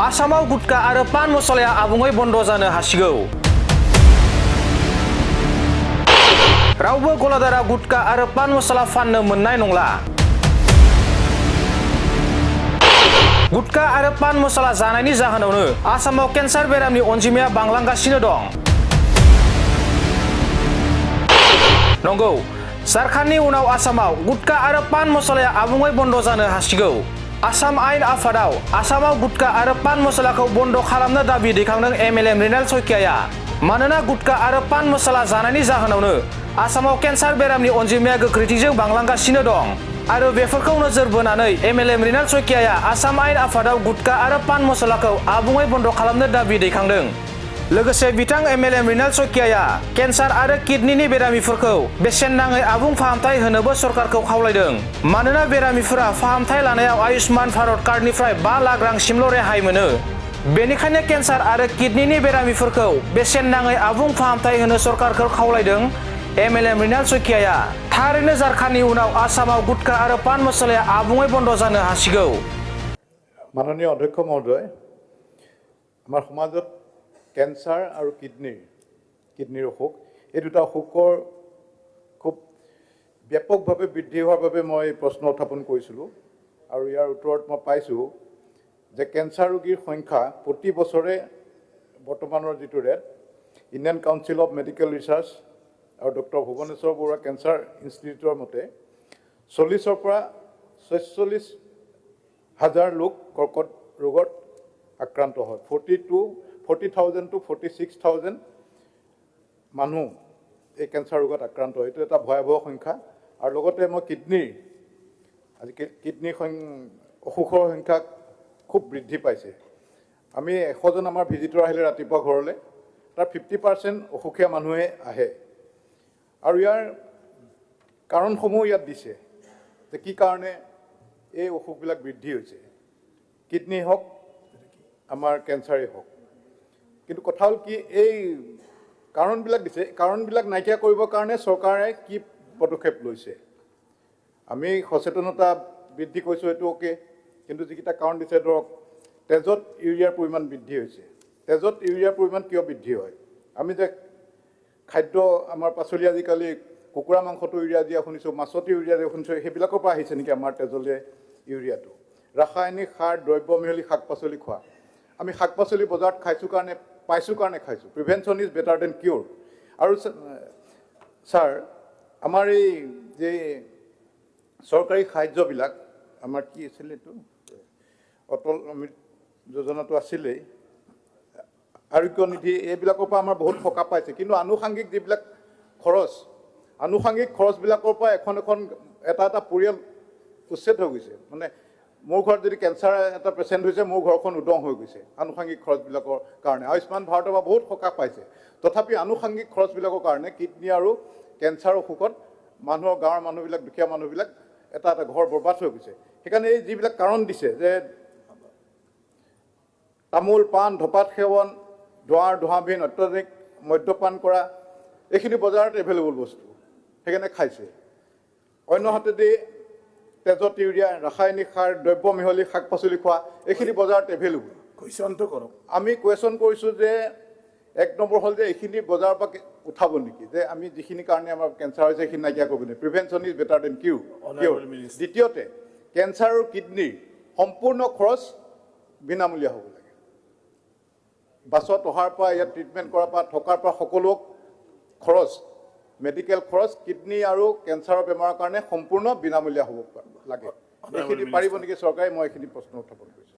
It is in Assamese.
आसामाव गुटखा आरो पान मसलाया आबुङै बन्द जानो हासिगौ। रावबो गलादारा गुटखा आरो पान मसला फाननो मोननाय नंला। गुटखा आरो पान मसला जानायनि जाहोनावनो आसामाव केन्सार बेरामनि अनजिमाया बांलांगासिनो दं। नंगौ, झारखान्डनि उनाव आसामाव गुटखा आरो पान मसलाया आबुङै बन्द जानो हासिगौ। आसाम आयेन आफादाव आसामाव गुटखा आरो पान मसलाखौ बन्द खालामनो दाबि दैखांदों एमएलए मृणाल शइकियाया। मानोना गुटखा आरो पान मसला जानायनि जाहोनावनो आसामाव केन्सार बेरामनि अनजिमाया गोख्रैथिजों बांलांगासिनो दं। आरो बेफोरखौ नोजोर बोनानै एमएलए मृणाल शइकियाया आसाम आयेन आफादाव गुटखा आरो पान मसलाखौ आबुङै बन्द खालामनो दाबि दैखांदों। लोगोसे बिथां एमएलए मृणाल शइकियाया केन्सार आरो किडनिनि बेरामिफोरखौ बेसेन नाङै आबुं फाहामथाय होनोबो सरकारखौ खावलायदों। मानोना बेरामिफोरा फाहामथाय लानायाव आयुष्मान भारत कार्डनिफ्राय 5 लाख रांसिमल' रेहाय मोनो। बेनिखायनो केन्सार आरो किडनिनि बेरामिफोरखौ बेसेन नाङै आबुं फाहामथाय होनो सरकारखौ खावलायदों एमएलए मृणाल शइकियाया। थारैनो झारखान्डनि उनाव आसामाव गुटखा आरो पान मसलाया आबुङै बन्द जानो हासिगौ। माननीय अध्यक्ष महोदय, আমাৰ সমাজত কেন্সাৰ আৰু কিডনিৰ অসুখ, এই দুটা অসুখৰ খুব ব্যাপকভাৱে বৃদ্ধি হোৱাৰ বাবে মই প্ৰশ্ন উত্থাপন কৰিছিলোঁ। আৰু ইয়াৰ উত্তৰত মই পাইছোঁ যে কেন্সাৰ ৰোগীৰ সংখ্যা প্ৰতি বছৰে বৰ্তমানৰ যিটো rate, Indian council of medical research আৰু ডক্টৰ ভুৱনেশ্বৰ বৰুৱা কেন্সাৰ ইনষ্টিটিউটৰ মতে 40,000 পৰা 46,000 লোক কৰ্কট ৰোগত আক্ৰান্ত হয়। 40,000 to 46,000 মানুহ এই কেন্সাৰ ৰোগত আক্ৰান্ত হয়। এইটো এটা ভয়াৱহ সংখ্যা। আৰু লগতে মই কিডনি অসুখৰ সংখ্যা খুব বৃদ্ধি পাইছে। আমি 100 জন আমাৰ ভিজিটৰ আহিলে ৰাতিপুৱা ঘৰলৈ, তাৰ 50% অসুখীয়া মানুহে আহে। আৰু ইয়াৰ কাৰণসমূহ ইয়াত দিছে যে কি কাৰণে এই অসুখবিলাক বৃদ্ধি হৈছে, কিডনি হওক আমাৰ কেন্সাৰেই হওক। কিন্তু কথা হ'ল কি, এই কাৰণবিলাক দিছে, কাৰণবিলাক নাইকিয়া কৰিবৰ কাৰণে চৰকাৰে কি পদক্ষেপ লৈছে। আমি সচেতনতা বৃদ্ধি কৰিছোঁ, এইটো অ'কে। কিন্তু যিকেইটা কাৰণ দিছে, ধৰক তেজত ইউৰিয়াৰ পৰিমাণ বৃদ্ধি হৈছে। তেজত ইউৰিয়াৰ পৰিমাণ কিয় বৃদ্ধি হয়? আমি যে খাদ্য, আমাৰ পাচলি, আজিকালি কুকুৰা মাংসটো ইউৰিয়া দিয়া শুনিছোঁ, মাছতো ইউৰিয়া দিয়া শুনিছোঁ, সেইবিলাকৰ পৰা আহিছে নেকি আমাৰ তেজলৈ ইউৰিয়াটো? ৰাসায়নিক সাৰ দ্ৰব্য মিহলি শাক পাচলি খোৱা। আমি শাক পাচলি বজাৰত পাইছোঁ কাৰণে খাইছোঁ। Prevention is better than cure. আৰু ছাৰ, আমাৰ এই যে চৰকাৰী সাহায্যবিলাক, আমাৰ কি আছিলে এইটো অটল অমৃত যোজনাটো আছিলেই, আৰোগ্য নিধি, এইবিলাকৰ পৰা আমাৰ বহুত সকাহ পাইছে। কিন্তু আনুষাংগিক যিবিলাক আনুষাংগিক খৰচবিলাকৰ পৰা এখন এটা পৰিয়াল উচ্ছেদ হৈ গৈছে। মানে মোৰ ঘৰত যদি কেন্সাৰ এটা পেচেণ্ট হৈছে, মোৰ ঘৰখন উদং হৈ গৈছে আনুষাংগিক খৰচবিলাকৰ কাৰণে। আয়ুষ্মান ভাৰতৰ পৰা বহুত সকাহ পাইছে, তথাপি আনুষাংগিক খৰচবিলাকৰ কাৰণে কিডনি আৰু কেন্সাৰ অসুখত গাঁৱৰ মানুহবিলাক, দুখীয়া মানুহবিলাক এটা ঘৰ বৰবাদ হৈ গৈছে। সেইকাৰণে এই যিবিলাক কাৰণ দিছে যে তামোল পাণ ধপাত সেৱন, ধোঁৱাবিহীন অত্যাধিক মদ্যপান কৰা, এইখিনি বজাৰত এভেইলেবল বস্তু, সেইকাৰণে খাইছে। অন্য হাতেদি তেজত ইউৰিয়া, ৰাসায়নিক সাৰ, দ্ৰব্য মিহলি শাক পাচলি খোৱা, এইখিনি বজাৰত এভেইলেবল। কুৱেশ্যনটো কৰক। আমি কুৱেশ্যন কৰিছোঁ যে 1 নম্বৰ হ'ল যে এইখিনি বজাৰৰ পৰা উঠাব নেকি, যে আমি যিখিনি কাৰণে আমাৰ কেন্সাৰ হৈছে সেইখিনি নাইকিয়া কৰিব নেকি। Prevention is better than cure. দ্বিতীয়তে, কেন্সাৰ আৰু কিডনিৰ সম্পূৰ্ণ খৰচ বিনামূলীয়া হ'ব লাগে। বাছত অহাৰ পৰা, ইয়াত ট্ৰিটমেণ্ট কৰাৰ পৰা, থকাৰ পৰা সকলো খৰচ, মেডিকেল খৰচ কিডনি আৰু কেন্সাৰৰ বেমাৰৰ কাৰণে সম্পূৰ্ণ বিনামূলীয়া হ'ব লাগে। এইখিনি পাৰিব নেকি চৰকাৰে? মই এইখিনি প্ৰশ্ন উত্থাপন কৰিছোঁ।